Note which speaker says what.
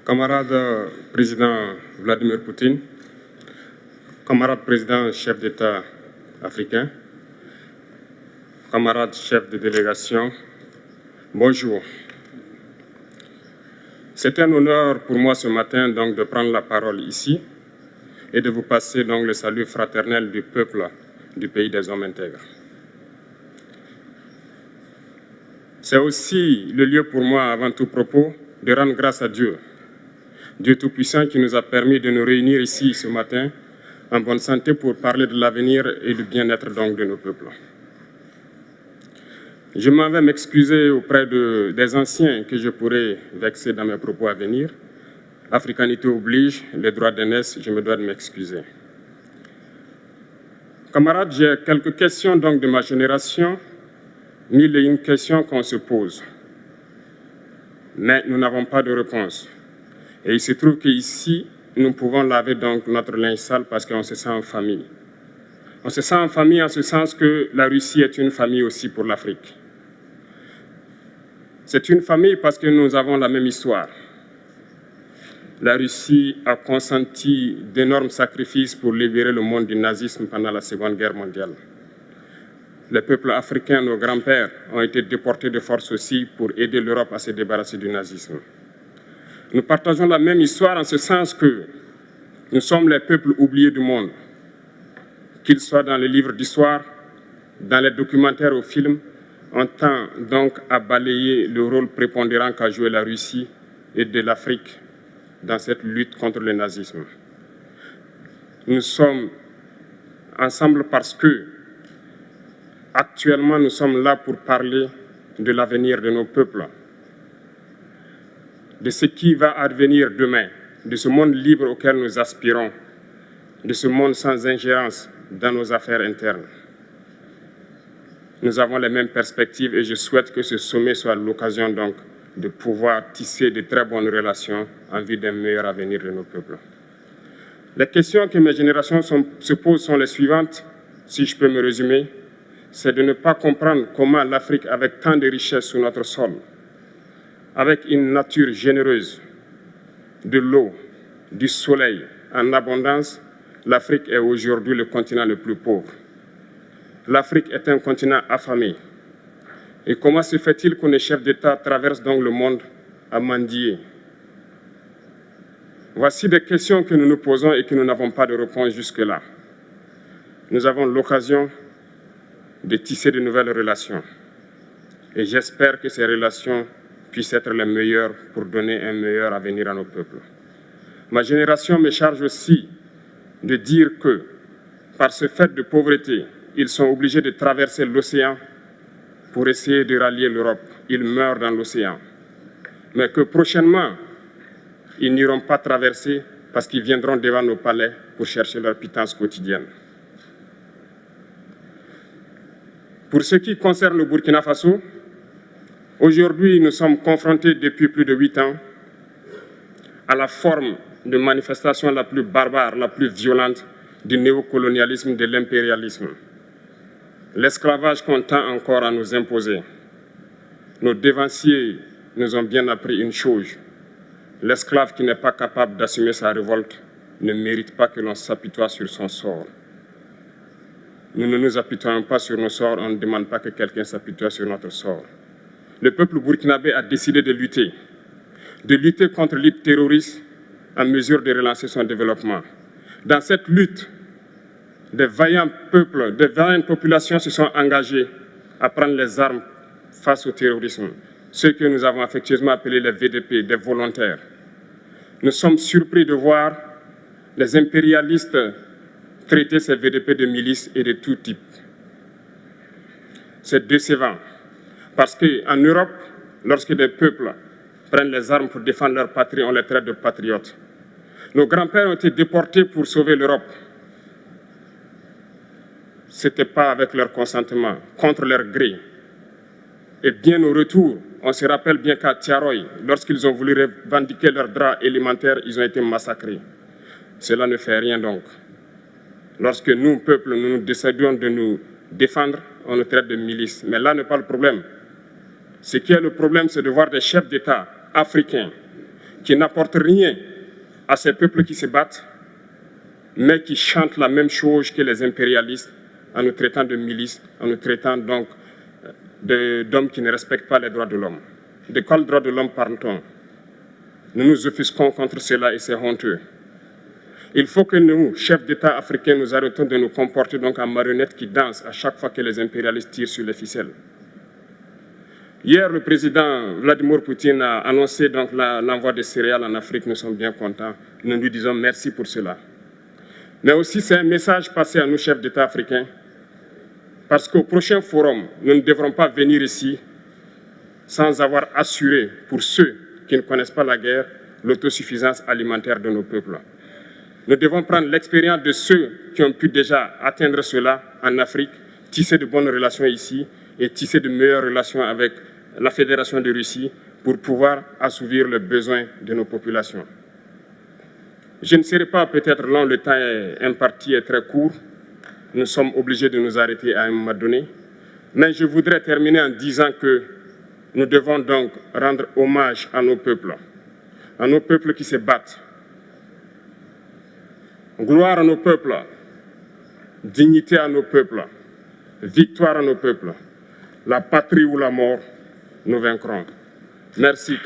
Speaker 1: Camarade président Vladimir Poutine, camarade président chef d'État africain, camarades chefs de délégation, bonjour. C'est un honneur pour moi ce matin donc de prendre la parole ici et de vous passer donc le salut fraternel du peuple du pays des hommes intègres. C'est aussi le lieu pour moi, avant tout propos, de rendre grâce à Dieu, Dieu Tout-Puissant qui nous a permis de nous réunir ici ce matin en bonne santé pour parler de l'avenir et du bien-être donc de nos peuples. Je m'en vais m'excuser auprès des anciens que je pourrais vexer dans mes propos à venir. Africanité oblige, les droits d'aînesse, je me dois de m'excuser. Camarades, j'ai quelques questions donc de ma génération, mille et une questions qu'on se pose. Mais nous n'avons pas de réponse. Et il se trouve qu'ici, nous pouvons laver donc notre linge sale parce qu'on se sent en famille. On se sent en famille en ce sens que la Russie est une famille aussi pour l'Afrique. C'est une famille parce que nous avons la même histoire. La Russie a consenti d'énormes sacrifices pour libérer le monde du nazisme pendant la Seconde Guerre mondiale. Les peuples africains, nos grands-pères, ont été déportés de force aussi pour aider l'Europe à se débarrasser du nazisme. Nous partageons la même histoire en ce sens que nous sommes les peuples oubliés du monde, qu'ils soient dans les livres d'histoire, dans les documentaires ou films. On tend donc à balayer le rôle prépondérant qu'a joué la Russie et de l'Afrique dans cette lutte contre le nazisme. Nous sommes ensemble parce que, actuellement, nous sommes là pour parler de l'avenir de nos peuples, de ce qui va advenir demain, de ce monde libre auquel nous aspirons, de ce monde sans ingérence dans nos affaires internes. Nous avons les mêmes perspectives et je souhaite que ce sommet soit l'occasion donc de pouvoir tisser de très bonnes relations en vue d'un meilleur avenir de nos peuples. Les questions que mes générations se posent sont les suivantes, si je peux me résumer. C'est de ne pas comprendre comment l'Afrique, avec tant de richesses sous notre sol, avec une nature généreuse, de l'eau, du soleil en abondance, l'Afrique est aujourd'hui le continent le plus pauvre. L'Afrique est un continent affamé. Et comment se fait-il que les chefs d'État traversent donc le monde à mendier? Voici des questions que nous nous posons et que nous n'avons pas de réponse jusque-là. Nous avons l'occasion de tisser de nouvelles relations. Et j'espère que ces relations puissent être les meilleures pour donner un meilleur avenir à nos peuples. Ma génération me charge aussi de dire que, par ce fait de pauvreté, ils sont obligés de traverser l'océan pour essayer de rallier l'Europe. Ils meurent dans l'océan. Mais que prochainement, ils n'iront pas traverser parce qu'ils viendront devant nos palais pour chercher leur pitance quotidienne. Pour ce qui concerne le Burkina Faso, aujourd'hui, nous sommes confrontés depuis plus de 8 ans à la forme de manifestation la plus barbare, la plus violente du néocolonialisme, de l'impérialisme. L'esclavage qu'on tend encore à nous imposer. Nos dévanciers nous ont bien appris une chose. L'esclave qui n'est pas capable d'assumer sa révolte ne mérite pas que l'on s'apitoie sur son sort. Nous ne nous apitoyons pas sur nos sorts, on ne demande pas que quelqu'un s'apitoie sur notre sort. Le peuple burkinabé a décidé de lutter contre l'île terroriste en mesure de relancer son développement. Dans cette lutte, des vaillants peuples, des vaillantes populations se sont engagées à prendre les armes face au terrorisme, ceux que nous avons affectueusement appelés les VDP, des volontaires. Nous sommes surpris de voir les impérialistes traiter ces VDP de milices et de tout type. C'est décevant, parce qu'en Europe, lorsque des peuples prennent les armes pour défendre leur patrie, on les traite de patriotes. Nos grands-pères ont été déportés pour sauver l'Europe. Ce n'était pas avec leur consentement, contre leur gré. Et bien au retour, on se rappelle bien qu'à Tiaroy, lorsqu'ils ont voulu revendiquer leurs droits élémentaires, ils ont été massacrés. Cela ne fait rien donc. Lorsque nous, peuple, nous décidons de nous défendre, on nous traite de milices. Mais là n'est pas le problème. Ce qui est le problème, c'est de voir des chefs d'État africains qui n'apportent rien à ces peuples qui se battent, mais qui chantent la même chose que les impérialistes en nous traitant de milices, en nous traitant donc d'hommes qui ne respectent pas les droits de l'homme. De quels droits de l'homme parle-t-on? Nous nous offusquons contre cela et c'est honteux. Il faut que nous, chefs d'État africains, nous arrêtons de nous comporter donc en marionnettes qui dansent à chaque fois que les impérialistes tirent sur les ficelles. Hier, le président Vladimir Poutine a annoncé donc l'envoi de céréales en Afrique. Nous sommes bien contents. Nous lui disons merci pour cela. Mais aussi, c'est un message passé à nous, chefs d'État africains, parce qu'au prochain forum, nous ne devrons pas venir ici sans avoir assuré, pour ceux qui ne connaissent pas la guerre, l'autosuffisance alimentaire de nos peuples. Nous devons prendre l'expérience de ceux qui ont pu déjà atteindre cela en Afrique, tisser de bonnes relations ici et tisser de meilleures relations avec la Fédération de Russie pour pouvoir assouvir les besoins de nos populations. Je ne serai pas peut-être long, le temps imparti est très court. Nous sommes obligés de nous arrêter à un moment donné. Mais je voudrais terminer en disant que nous devons donc rendre hommage à nos peuples qui se battent. Gloire à nos peuples, dignité à nos peuples, victoire à nos peuples. La patrie ou la mort, nous vaincrons. Merci.